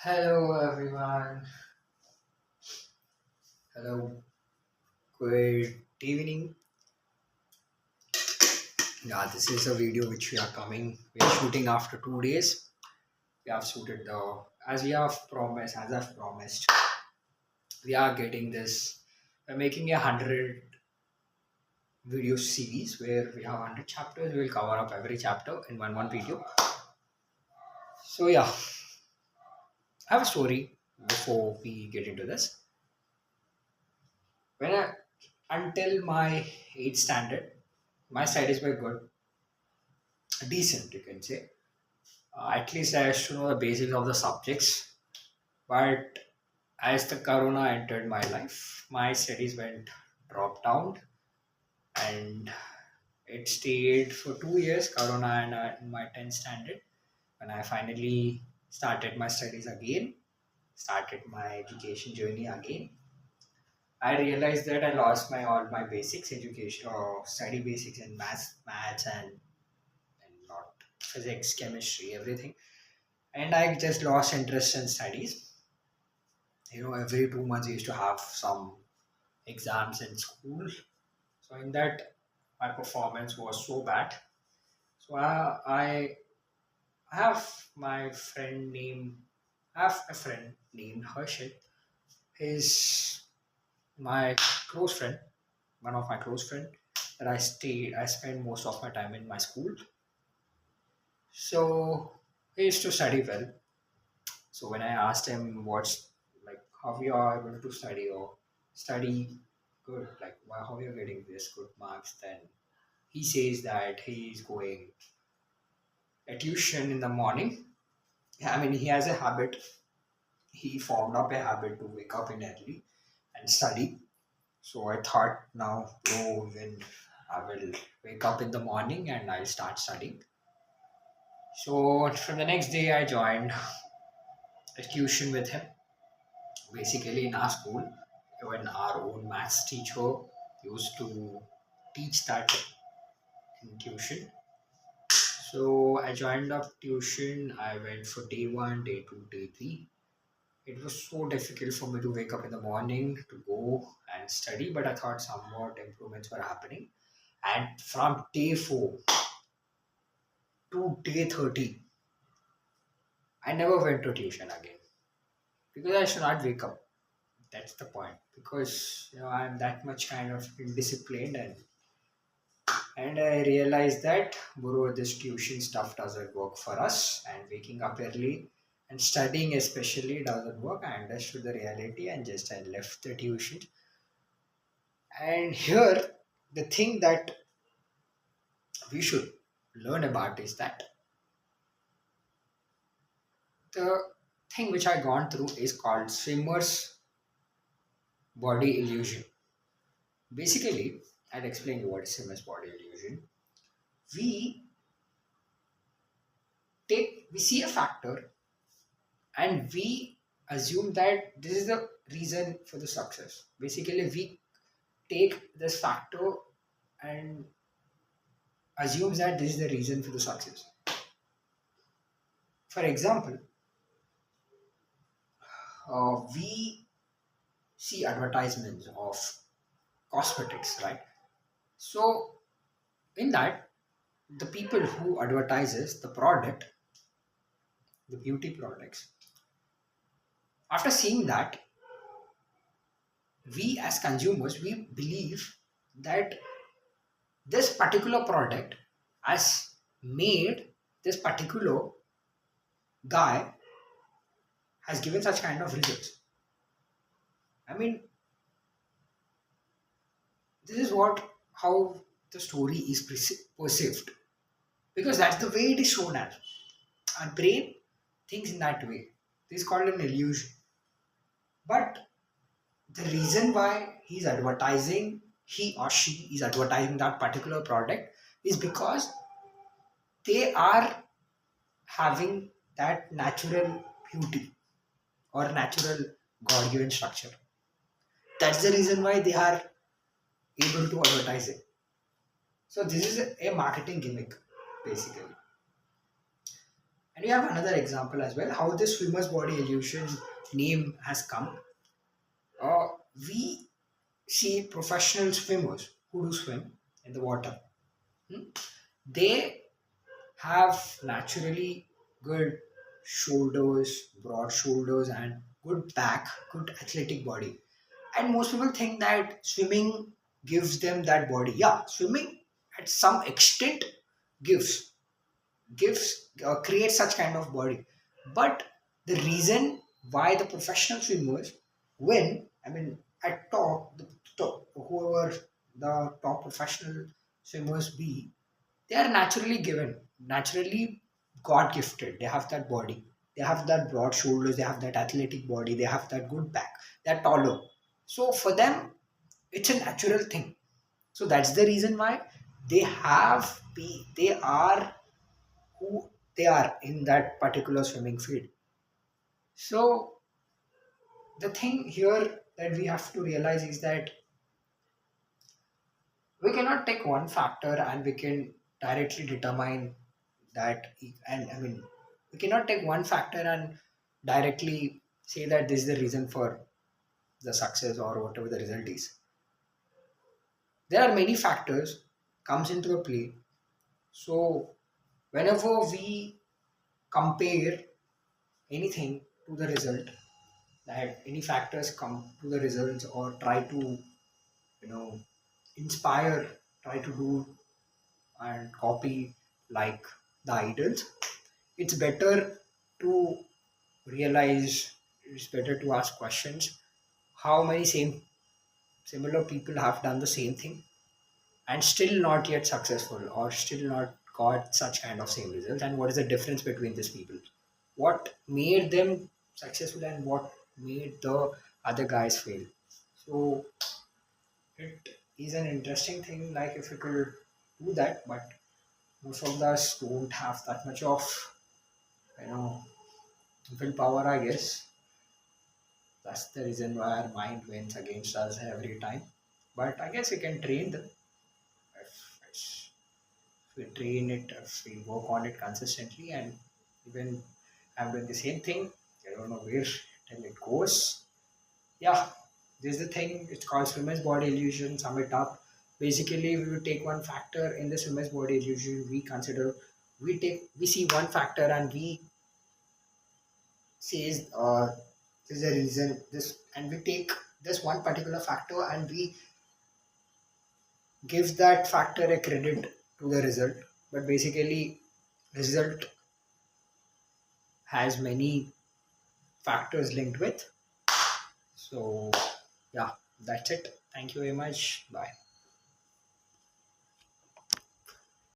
Hello everyone. Hello. Good evening. Yeah, this is a video which we are shooting after 2 days. We have shooted the as we have promised, as I've promised. We are getting this. We're making 100 video series where we have 100 chapters. We will cover up every chapter in one video. So yeah, I have a story before we get into this. When I until my 8th standard, my studies were good, decent, you can say. At least I used to know the basics of the subjects. But as the corona entered my life, my studies went dropped down, and it stayed for 2 years. Corona and in my 10th standard, when I finally started my studies again, started my education journey again. I realized that I lost my all my basics education or study basics in maths and not physics, chemistry, everything. And I just lost interest in studies. Every 2 months we used to have some exams in school. So in that, my performance was so bad. So I have my friend named I have a friend named Harshit. He's my close friend, one of my close friend that I spent most of my time in my school. So he used to study well. So when I asked him what's like how you are able to study or study good, like how you're getting this good marks, then he says that he's going a tuition in the morning. Yeah, I mean, he has a habit. He formed up a habit to wake up in early and study. So I thought now, oh, when I will wake up in the morning and I'll start studying. So from the next day, I joined a tuition with him. Basically, in our school, when our own maths teacher used to teach that in tuition. So I joined up tuition. I went for day one, day two, day three. It was so difficult for me to wake up in the morning to go and study, but I thought somewhat improvements were happening. And from day 4 to day 30, I never went to tuition again because I should not wake up. That's the point. Because I'm that much kind of indisciplined, and I realized that, bro, this tuition stuff doesn't work for us, and waking up early and studying especially doesn't work. I understood the reality and just I left the tuition. And here, the thing that we should learn about is that the thing which I gone through is called swimmer's body illusion. Basically, I'll explain you what is swimmer's body illusion. We we see a factor and we assume that this is the reason for the success. Basically, we take this factor and assumes that this is the reason for the success. For example, we see advertisements of cosmetics, right? So in that, the people who advertises the product, the beauty products, after seeing that, we as consumers we believe that this particular product has made this particular guy has given such kind of results. I mean, this is what how the story is perceived, because that's the way it is shown as. Our brain thinks in that way. This is called an illusion. But the reason why he or she is advertising that particular product is because they are having that natural beauty or natural God given structure. That's the reason why they are able to advertise it. So this is a marketing gimmick, basically. And we have another example as well how this swimmer's body illusion name has come. Uh, we see professional swimmers who do swim in the water. Hmm? They have naturally good shoulders, broad shoulders, and good back, good athletic body. And most people think that swimming gives them that body. Yeah, swimming at some extent gives creates such kind of body. But the reason why the professional swimmers win, I mean, at top, whoever the top professional swimmers be, they are naturally given, naturally God gifted. They have that body, they have that broad shoulders, they have that athletic body, they have that good back, they're taller. So for them, it's a natural thing. So that's the reason why they are who they are in that particular swimming field. So the thing here that we have to realize is that we cannot take one factor and we can directly determine that. And I mean, we cannot take one factor and directly say that this is the reason for the success or whatever the result is. There are many factors comes into the play. So whenever we compare anything to the result, that any factors come to the results or try to, you know, inspire, try to do and copy like the idols, it's better to realize, it's better to ask questions how many similar people have done the same thing and still not yet successful or still not got such kind of same results, and what is the difference between these people, what made them successful and what made the other guys fail. So it is an interesting thing, like if you could do that, but most of us don't have that much of, you know, willpower, I guess. That's the reason why our mind wins against us every time. But I guess we can train them. If we train it, if we work on it consistently, and even I'm doing the same thing, I don't know where till it goes. Yeah, this is the thing. It's called swimmer's body illusion. Sum it up. Basically, we would take one factor in the swimmer's body illusion. We see one factor and we says this is a reason this, and we take this one particular factor and we gives that factor a credit to the result. But basically, result has many factors linked with. So yeah, that's it. Thank you very much. Bye.